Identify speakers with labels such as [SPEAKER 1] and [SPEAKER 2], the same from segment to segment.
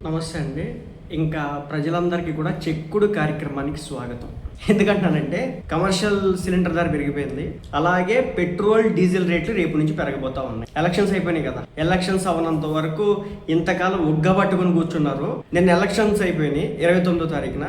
[SPEAKER 1] నమస్తే అండి. ఇంకా ప్రజలందరికీ కూడా చెక్కుడు కార్యక్రమానికి స్వాగతం. ఎందుకంటానంటే కమర్షియల్ సిలిండర్ ధర పెరిగిపోయింది. అలాగే పెట్రోల్, డీజిల్ రేట్లు రేపు నుంచి పెరగబోతా ఉన్నాయి. ఎలక్షన్స్ అయిపోయినాయి కదా. ఎలక్షన్స్ అవనంత వరకు ఇంతకాలం ఉగ్గబట్టుకుని కూర్చున్నారు. నిన్న ఎలక్షన్స్ అయిపోయినాయి 29వ తారీఖున.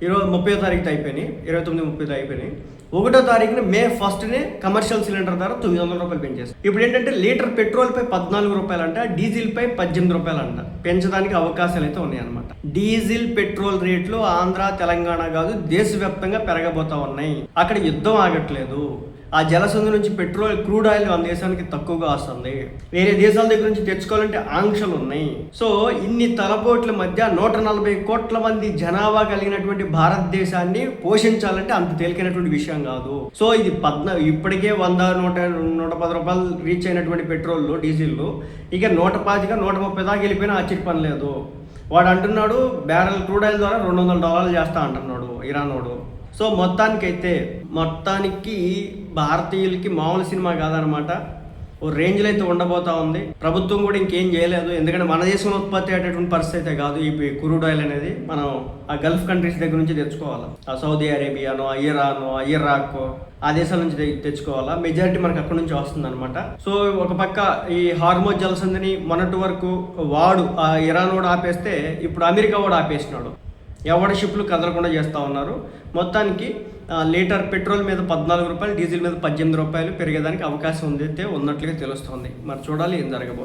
[SPEAKER 1] ఈరోజు 30వ తారీఖు అయిపోయినాయి. 29, 30 అయిపోయినాయి. 1వ తారీఖున మే 1నే కమర్షియల్ సిలిండర్ ధర 900 రూపాయలు పెంచేస్తారు. ఇప్పుడు ఏంటంటే లీటర్ పెట్రోల్ పై 14 రూపాయలు అంట, డీజిల్ పై 18 రూపాయలు అంట పెంచడానికి అవకాశాలు అయితే ఉన్నాయన్నమాట. డీజిల్, పెట్రోల్ రేట్లు ఆంధ్ర, తెలంగాణ కాదు దేశవ్యాప్తంగా పెరగబోతా ఉన్నాయి. అక్కడ యుద్ధం ఆగట్లేదు. ఆ జలసంధి నుంచి పెట్రోల్, క్రూడ్ ఆయిల్ మన దేశానికి తక్కువగా వస్తుంది. వేరే దేశాల దగ్గర నుంచి తెచ్చుకోవాలంటే ఆంక్షలు ఉన్నాయి. సో ఇన్ని తలపోట్ల మధ్య 140 కోట్ల మంది జనాభా కలిగినటువంటి భారతదేశాన్ని పోషించాలంటే అంత తేలికైనటువంటి విషయం కాదు. సో ఇది ఇప్పటికే 100, 110 రూపాయలు రీచ్ అయినటువంటి పెట్రోల్, డీజిల్ ఇక 125, 130 దాకా వెళ్ళిపోయినా ఆశ్చర్య పని లేదు. వాడు అంటున్నాడు బ్యారెల్ క్రూడ్ ఆయిల్ ద్వారా $200 చేస్తా అంటున్నాడు ఇరాన్ వాడు. సో మొత్తానికి భారతీయులకి మామూలు సినిమా కాదనమాట. ఓ రేంజ్లో అయితే ఉండబోతా ఉంది. ప్రభుత్వం కూడా ఇంకేం చేయలేదు. ఎందుకంటే మన దేశంలో ఉత్పత్తి అయ్యేటటువంటి పరిస్థితి అయితే కాదు. ఈ క్రూడ్ ఆయిల్ అనేది మనం ఆ గల్ఫ్ కంట్రీస్ దగ్గర నుంచి తెచ్చుకోవాలి. ఆ సౌదీ అరేబియానో, ఇరానో, ఇరాక్ ఆ దేశాల నుంచి తెచ్చుకోవాలా. మెజారిటీ మనకు అక్కడ నుంచి వస్తుంది అనమాట. సో ఒక పక్క ఈ హార్మోజ్ జలసంధిని మొన్నటి వరకు వాడు ఆ ఇరాన్ వాడు ఆపేస్తే ఇప్పుడు అమెరికా వాడు ఆపేసినాడు. ఎవరి షిప్లు కదలకుండా చేస్తూ ఉన్నారు. మొత్తానికి లీటర్ పెట్రోల్ మీద 14 రూపాయలు, డీజిల్ మీద 18 రూపాయలు పెరిగేదానికి అవకాశం ఉన్నట్లుగా తెలుస్తుంది. మరి చూడాలి ఏం జరగబోతుంది.